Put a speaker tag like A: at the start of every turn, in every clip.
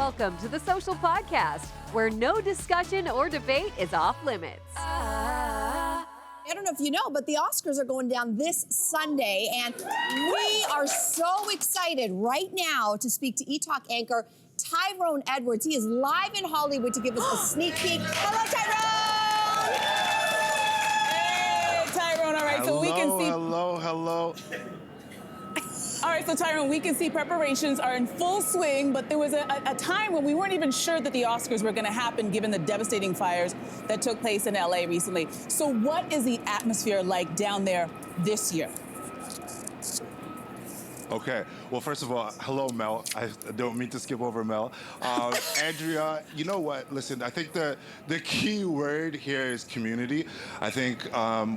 A: Welcome to the Social Podcast, where no discussion or debate is off limits.
B: I don't know if you know, but the Oscars are going down this Sunday, and we are so excited right now to speak to E-Talk anchor Tyrone Edwards. He is live in Hollywood to give us a sneak peek. Hello, Tyrone!
C: Hey, Tyrone, all right, so we can see...
D: Hello.
C: All right, so Tyrone, we can see preparations are in full swing, but there was a time when we weren't even sure that the Oscars were gonna happen given the devastating fires that took place in LA recently. So what is the atmosphere like down there this year?
D: Okay, well, first of all, hello, Mel. I don't mean to skip over Mel. Andrea, you know what? Listen, I think the key word here is community. I think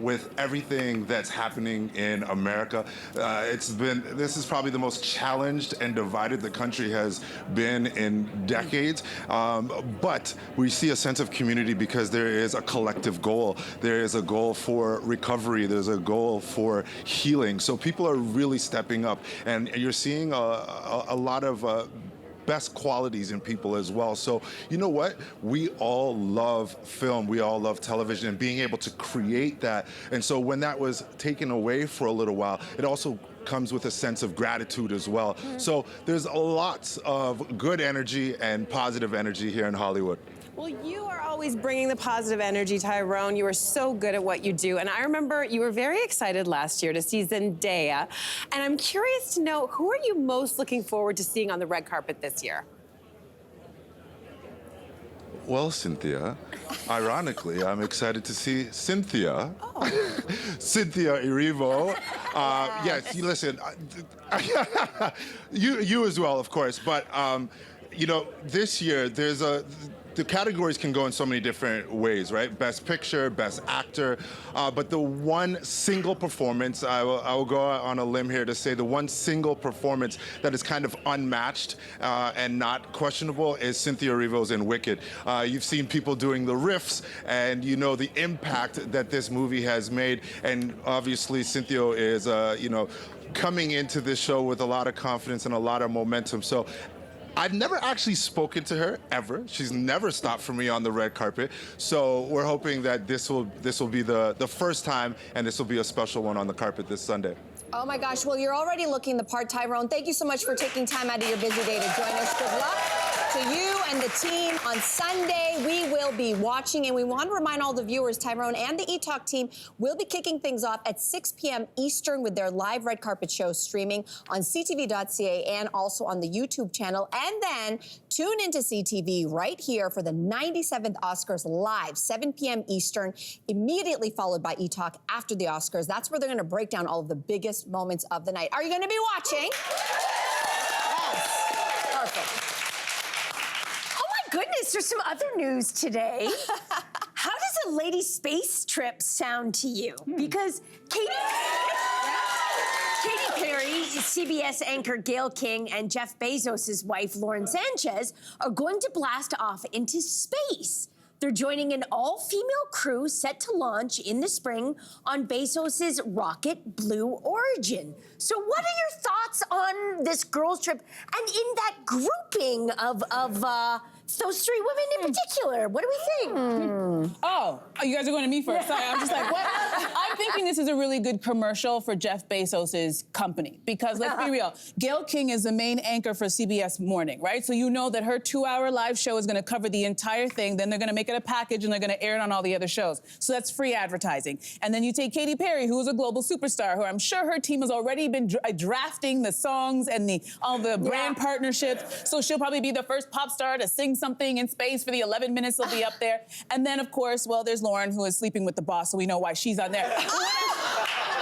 D: with everything that's happening in America, this is probably the most challenged and divided the country has been in decades. But we see a sense of community because there is a collective goal. There is a goal for recovery. There's a goal for healing. So people are really stepping up. And you're seeing a lot of best qualities in people as well. So you know what? We all love film. We all love television and being able to create that. And so when that was taken away for a little while, it also comes with a sense of gratitude as well. So there's lots of good energy and positive energy here in Hollywood.
E: Well, you are always bringing the positive energy, Tyrone. You are so good at what you do. And I remember you were very excited last year to see Zendaya. And I'm curious to know, who are you most looking forward to seeing on the red carpet this year?
D: Well, Cynthia, ironically, I'm excited to see Cynthia. Oh. Cynthia Erivo. Yes, listen, you as well, of course. But, you know, this year, the categories can go in so many different ways, right? Best Picture, Best Actor, but the one single performance, I will go on a limb here to say the one single performance that is kind of unmatched and not questionable is Cynthia Erivo's in Wicked. You've seen people doing the riffs, and you know the impact that this movie has made, and obviously Cynthia is, you know, coming into this show with a lot of confidence and a lot of momentum. So I've never actually spoken to her, ever. She's never stopped for me on the red carpet. So we're hoping that this will be the first time, and this will be a special one on the carpet this Sunday.
B: Oh my gosh, well, you're already looking the part, Tyrone. Thank you so much for taking time out of your busy day to join us. Good luck to you and the team on Sunday. We will be watching, and we want to remind all the viewers, Tyrone and the E-Talk team will be kicking things off at 6 p.m. Eastern with their live red carpet show streaming on ctv.ca and also on the YouTube channel. And then tune into CTV right here for the 97th Oscars live, 7 p.m. Eastern, immediately followed by E-Talk after the Oscars. That's where they're going to break down all of the biggest moments of the night. Are you going to be watching? Yes. Perfect.
F: Oh my goodness, there's some other news today. How does a lady space trip sound to you? Because Katy Perry, CBS anchor Gayle King, and Jeff Bezos' wife, Lauren Sánchez, are going to blast off into space. They're joining an all-female crew set to launch in the spring on Bezos' rocket Blue Origin. So what are your thoughts on this girls' trip and in that grouping of those three women in particular? What do we think?
C: Oh, you guys are going to me first. Sorry, I'm just like, what? I'm thinking this is a really good commercial for Jeff Bezos' company because let's be real, Gayle King is the main anchor for CBS Morning, right? So you know that her 2-hour live show is going to cover the entire thing. Then they're going to make it a package and they're going to air it on all the other shows. So that's free advertising. And then you take Katy Perry, who is a global superstar, who I'm sure her team has already been drafting the songs and all the brand partnerships. So she'll probably be the first pop star to sing something in space for the 11 minutes they'll be up there. And then, of course, well, there's Lauren, who is sleeping with the boss, so we know why she's on there.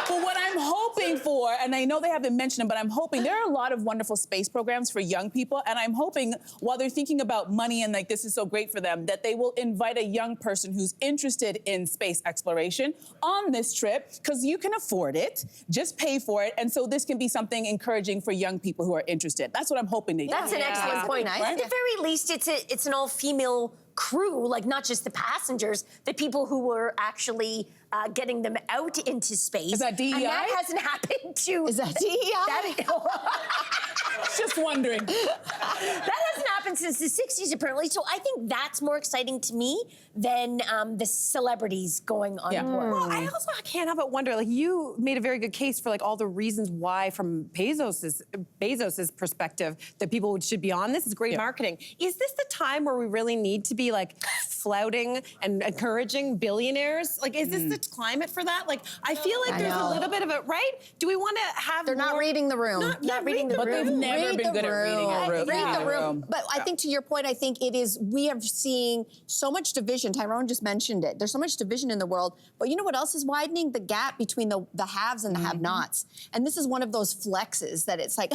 C: But what I'm hoping for, and I know they haven't mentioned it, but I'm hoping there are a lot of wonderful space programs for young people, and I'm hoping while they're thinking about money and like this is so great for them, that they will invite a young person who's interested in space exploration on this trip, because you can afford it, just pay for it, and so this can be something encouraging for young people who are interested. That's what I'm hoping they do.
F: That's an excellent point.
B: Nice.
F: At the very least, it's an all-female crew, like not just the passengers, the people who were actually getting them out into space.
C: Is that DEI?
F: And that hasn't happened to...
B: Is that DEI?
C: Just wondering.
F: That hasn't happened since the 60s, apparently. So I think that's more exciting to me than the celebrities going on board.
E: Well, I also can't help but wonder, like, you made a very good case for, like, all the reasons why, from Bezos's perspective, that people should be on this. Is great marketing. Is this the time where we really need to be, like, flouting and encouraging billionaires? Like, is this the climate for that? Like, I feel like there's a little bit of a, right? Do we want to have
B: They're not reading the room.
F: Not reading the room.
C: But they've never been good at reading a room.
B: Read the room. But I think to your point, I think it is, we are seeing so much division. Tyrone just mentioned it. There's so much division in the world. But you know what else is widening? The gap between the haves and the have-nots. And this is one of those flexes that it's like,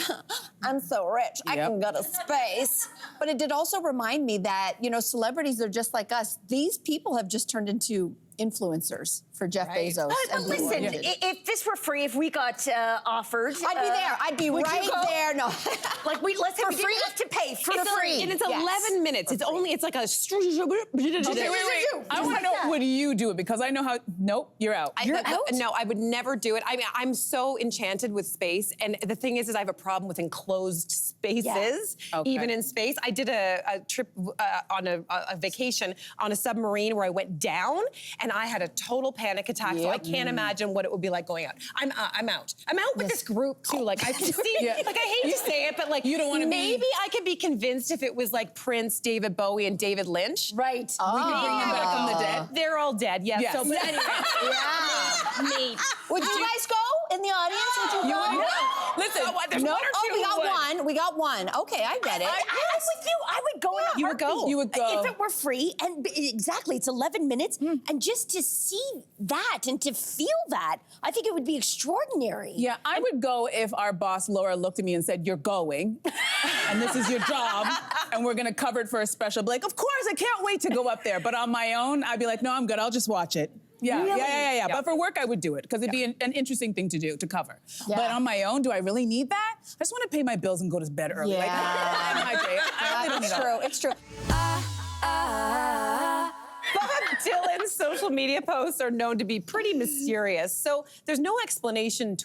B: I'm so rich, I can go to space. But it did also remind me that, you know, celebrities are just like us. These people have just turned into influencers for Jeff Bezos.
F: But listen, if this were free, if we got offered,
B: I'd be there. I'd be right there. No,
F: like let's say we didn't have to pay for free.
E: And it's 11 minutes. It's only, it's like a...
C: Okay, wait. I want to know, would you do it? Because I know how, nope, you're out.
E: You're out? No, I would never do it. I mean, I'm so enchanted with space. And the thing is I have a problem with enclosed spaces, even in space. I did a trip on a vacation on a submarine where I went down, and I had a total panic attack. So I can't imagine what it would be like going out. I'm out. I'm out with this group too. Like, I can see, like, I hate to say it, but like,
C: you don't want to
E: maybe I could be convinced if it was like Prince, David Bowie, and David Lynch.
F: Right.
C: We can bring them back from the dead.
E: They're all dead. Yes. So, but anyway.
F: Mate.
B: Would you guys go in the audience? Would you go?
C: Listen,
E: there's one or two.
B: we got one. We got one. Okay, I get it.
F: I'm with you. I would go in a heartbeat.
E: You would go.
C: You would go.
F: If it were free, and exactly, it's 11 minutes, and just to see that and to feel that, I think it would be extraordinary.
C: Yeah, I would go if our boss, Laura, looked at me and said, you're going, and this is your job, and we're gonna cover it for a special. Like, of course, I can't wait to go up there. But on my own, I'd be like, no, I'm good, I'll just watch it. Yeah,
F: Really?
C: yeah. But for work, I would do it, because it'd be an interesting thing to do, to cover. But on my own, do I really need that? I just want to pay my bills and go to bed early.
B: Yeah.
C: Like, I really don't need that.
B: It's true.
E: Bob Dylan's social media posts are known to be pretty mysterious, so there's no explanation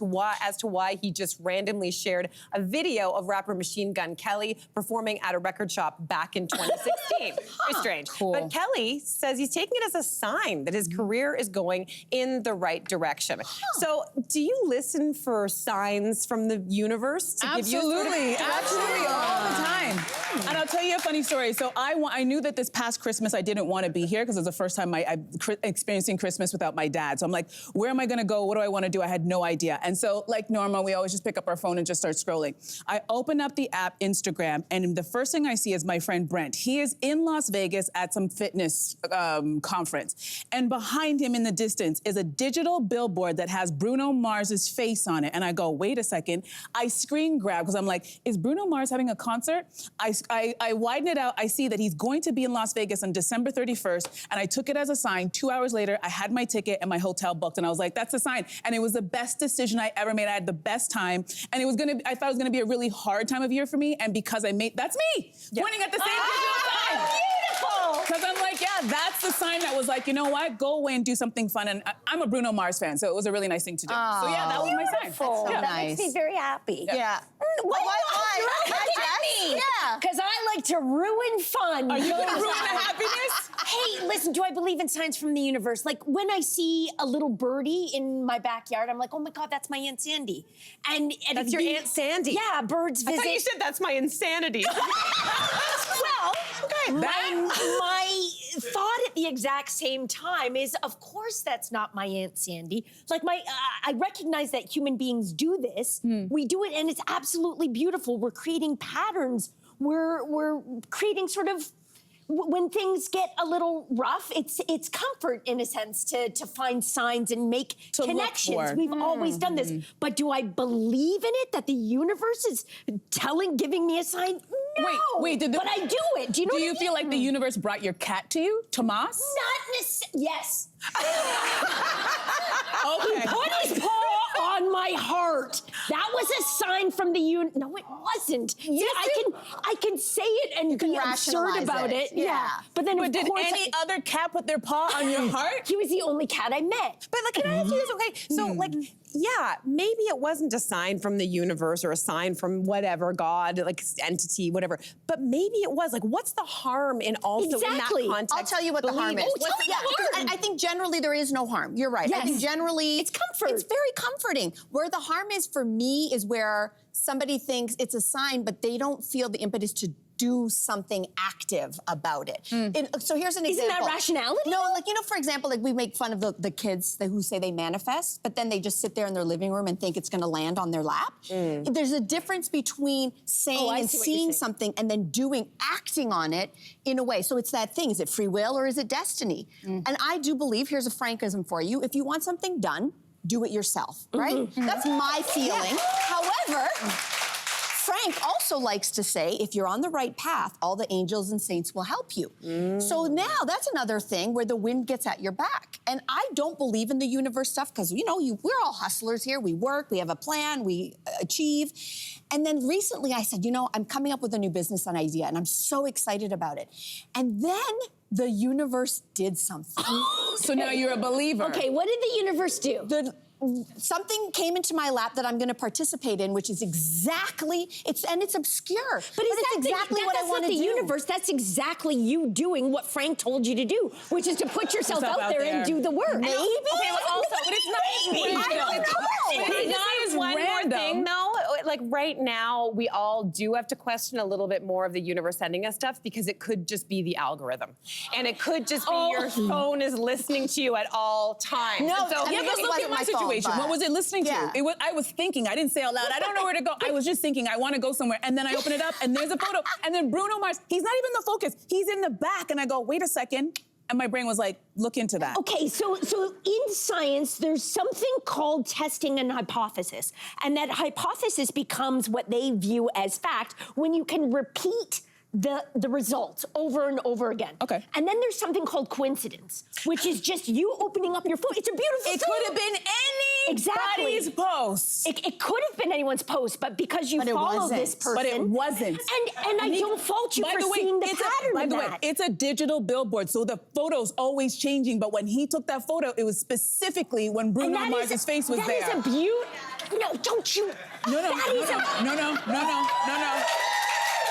E: as to why he just randomly shared a video of rapper Machine Gun Kelly performing at a record shop back in 2016. Very strange.
C: Cool.
E: But Kelly says he's taking it as a sign that his career is going in the right direction. So, do you listen for signs from the universe to give you
C: Absolutely, all the time. And I'll tell you a funny story. So I knew that this past Christmas I didn't want to be here, because it was the first time I'm experiencing Christmas without my dad. So I'm like, where am I going to go? What do I want to do? I had no idea. And so, like normal, we always just pick up our phone and just start scrolling. I open up the app Instagram, and the first thing I see is my friend Brent. He is in Las Vegas at some fitness conference. And behind him in the distance is a digital billboard that has Bruno Mars's face on it. And I go, wait a second. I screen grab, because I'm like, is Bruno Mars having a concert? I widen it out. I see that he's going to be in Las Vegas on December 31st. And I took it as a sign. 2 hours later, I had my ticket and my hotel booked. And I was like, that's a sign. And it was the best decision I ever made. I had the best time. And I thought it was gonna be a really hard time of year for me. And because that's me, pointing at the same digital sign.
F: Beautiful.
C: Because I'm like, yeah, that's the sign that was like, you know what? Go away and do something fun. And I'm a Bruno Mars fan, so it was a really nice thing to do. So yeah, that was my sign.
F: Beautiful.
C: Yeah.
F: That makes me very happy.
B: Yeah.
F: Why?
B: Hi, Jess. Yeah.
F: Because I like to ruin fun.
C: Are you gonna ruin the happiness?
F: Hey, listen, do I believe in signs from the universe? Like, when I see a little birdie in my backyard, I'm like, oh my God, that's my Aunt Sandy. And
E: That's your Aunt Sandy?
F: Yeah, birds visit.
E: I thought you said that's my insanity.
F: Well,
E: okay.
F: My thought at the exact same time is, of course, that's not my Aunt Sandy. Like, I recognize that human beings do this. We do it, and it's absolutely beautiful. We're creating patterns. We're creating sort of, when things get a little rough, it's comfort in a sense to find signs and make connections. We've always done this. But do I believe in it, that the universe is giving me a sign? No.
C: Wait,
F: but I do it. Do you know what I mean?
C: Feel like the universe brought your cat to you, Tomas?
F: Not necessarily. Yes.
C: Okay.
F: He put his paw on my heart. That was a sign from the universe. No, it wasn't. See, I can say it and be absurd about it. Yeah. But then, of
C: did
F: course,
C: any other cat put their paw on your heart?
F: He was the only cat I met.
E: But like, can I ask you this? Okay, so like, yeah, maybe it wasn't a sign from the universe or a sign from whatever, God, like entity, whatever. But maybe it was. Like, what's the harm in also in that context?
B: I'll tell you what the harm is. I think generally there is no harm. You're right.
F: Yes.
B: I think generally
F: It's comfort.
B: It's very comforting. Where the harm is for me is where somebody thinks it's a sign, but they don't feel the impetus to do something active about it. So here's an example.
F: Isn't that rationality?
B: No, like, for example, like we make fun of the kids who say they manifest, but then they just sit there in their living room and think it's gonna land on their lap. There's a difference between saying and seeing something and then acting on it in a way. So it's that thing, is it free will or is it destiny? And I do believe, here's a frankism for you, if you want something done, do it yourself, right? That's my feeling. However, Frank also likes to say, if you're on the right path, all the angels and saints will help you. So now that's another thing where the wind gets at your back. And I don't believe in the universe stuff because, we're all hustlers here. We work, we have a plan, we achieve. And then recently I said, I'm coming up with a new business idea and I'm so excited about it. And then the universe did something.
C: So now you're a believer.
F: Okay, what did the universe do?
B: Something came into my lap that I'm going to participate in, which is it's obscure. But it's exactly what I want to do.
F: That's not the universe. That's exactly you doing what Frank told you to do, which is to put yourself out there and do the work.
B: Maybe.
E: Okay, but also, but it's not maybe.
B: I don't know.
E: It's not one more thing, though. Like right now, we all do have to question a little bit more of the universe sending us stuff because it could just be the algorithm, and it could just be your phone is listening to you at all times.
B: No,
E: so
C: Let's look at my situation. What was it listening to? I was thinking. I didn't say out loud. I don't know where to go. I was just thinking. I want to go somewhere, and then I open it up, and there's a photo, and then Bruno Mars. He's not even the focus. He's in the back, and I go, wait a second. And my brain was like, look into that.
F: Okay, so in science, there's something called testing an hypothesis. And that hypothesis becomes what they view as fact when you can repeat the results over and over again.
C: Okay.
F: And then there's something called coincidence, which is just you opening up your phone. It's a beautiful thing.
C: It could have been anybody's post.
F: It could have been anyone's post, but because you follow this person.
C: But it wasn't.
F: And I don't fault you for seeing the pattern
C: By the way,
F: that.
C: it's a digital billboard, so the photo's always changing, but when he took that photo, it was specifically when Bruno Mars' face was there.
F: That is a beaut. No, don't you.
C: No.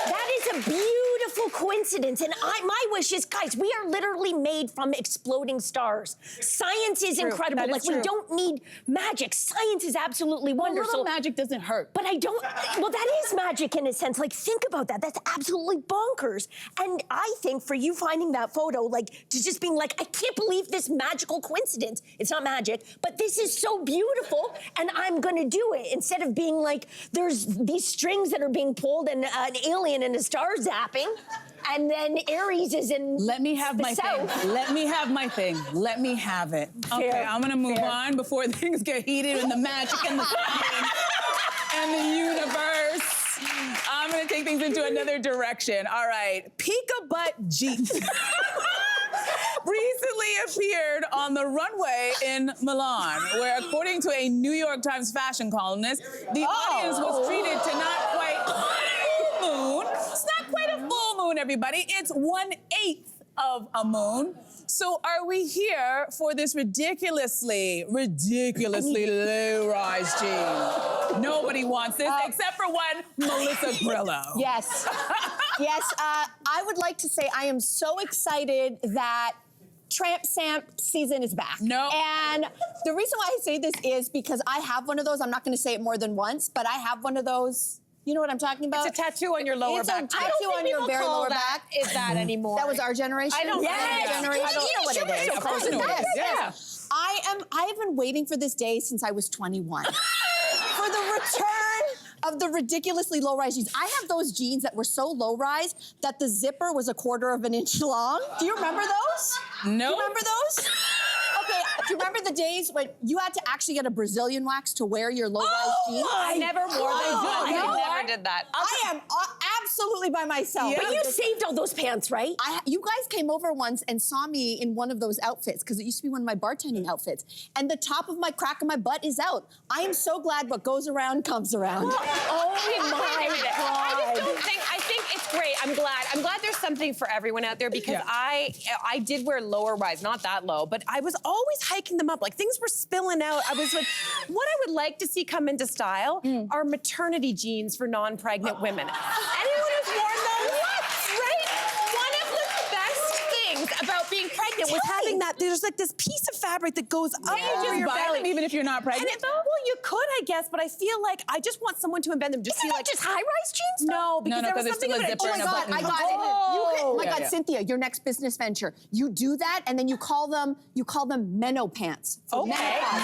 F: That is a beautiful coincidence. And my wish is, guys, we are literally made from exploding stars. Science is incredible.
E: That is
F: we don't need magic. Science is absolutely wonderful.
C: A little magic doesn't hurt.
F: But well, that is magic in a sense. Like, think about that. That's absolutely bonkers. And I think for you finding that photo, like, to just being like, I can't believe this magical coincidence. It's not magic, but this is so beautiful, and I'm gonna do it. Instead of being like, there's these strings that are being pulled and an alien and a star zapping, and then Aries is in
C: Let me have my
F: south.
C: thing. Let me have my thing. Let me have it. Okay, I'm gonna move on before things get heated in the magic and the science and the universe. I'm gonna take things into another direction. All right, Peekabutt jeans recently appeared on the runway in Milan, where, according to a New York Times fashion columnist, the audience was treated to not quite full moon. It's not quite a full moon, everybody. It's 1/8 of a moon. So are we here for this ridiculously low-rise jean? Nobody wants this except for one, Melissa Grelo.
B: Yes. I would like to say I am so excited that Tramp Stamp season is back.
C: No.
B: And the reason why I say this is because I have one of those. I'm not going to say it more than once, but I have one of those. You know what I'm talking about?
E: It's a tattoo on your lower back.
B: It's a tattoo on your very lower back.
E: Is that anymore?
B: That was our generation?
E: I don't know.
B: Our generation? You know what it is.
C: Of course it is. Yeah.
B: I have been waiting for this day since I was 21. For the return of the ridiculously low-rise jeans. I have those jeans that were so low-rise that the zipper was 1/4 of an inch long. Do you remember those?
C: No.
B: Do you remember those? Okay, do you remember the days when you had to actually get a Brazilian wax to wear your low-rise jeans?
E: I never wore those. I never did that.
B: I am absolutely by myself.
F: But you saved all those pants, right?
B: You guys came over once and saw me in one of those outfits, because it used to be one of my bartending outfits, and the top of my crack of my butt is out. I am so glad what goes around comes around.
F: Oh my God.
E: I just don't think, I think it's great. I'm I'm glad there's something for everyone out there because I did wear lower rise, not that low, but I was always hiking them up. Like things were spilling out. I was like, what I would like to see come into style are maternity jeans for non-pregnant women. Anyone who's worn those? Right? One of the best things about being pregnant was having that. There's like this piece of fabric that goes up over your belly,
C: even if you're not pregnant.
E: well, you could, I guess, but I feel like I just want someone to invent them. Just
F: Isn't
E: see
F: that
E: like
F: just high-rise jeans?
E: no, because there was
C: there's
E: something
C: still a
E: about it.
C: zipper
B: Oh
C: and
B: my
C: a
B: God,
C: button.
B: I got it. Oh my God,
C: Yeah.
B: Cynthia, your next business venture. You do that, and then you call them Menno pants. For menopause.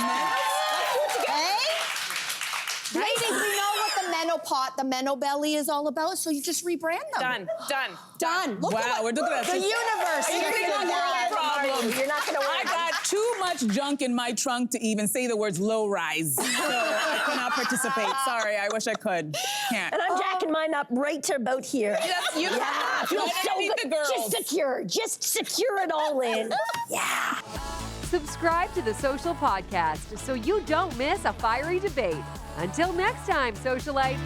B: Okay? Ladies, we know what the Menno belly is all about, so you just rebrand them. Done. Look
C: Wow,
B: at
C: we're looking at
B: the universe.
F: You're not going to wear
C: I got too much junk in my trunk to even say the words low rise. So I cannot participate. Sorry, I wish I could. Can't.
F: And I'm jacking mine up right to about here.
C: Yes, you
F: Yeah, feels
C: right
F: so
C: underneath
F: good.
C: the girls.
F: Just secure it all in. Yeah.
A: Subscribe to the Social Podcast so you don't miss a fiery debate. Until next time, socialites.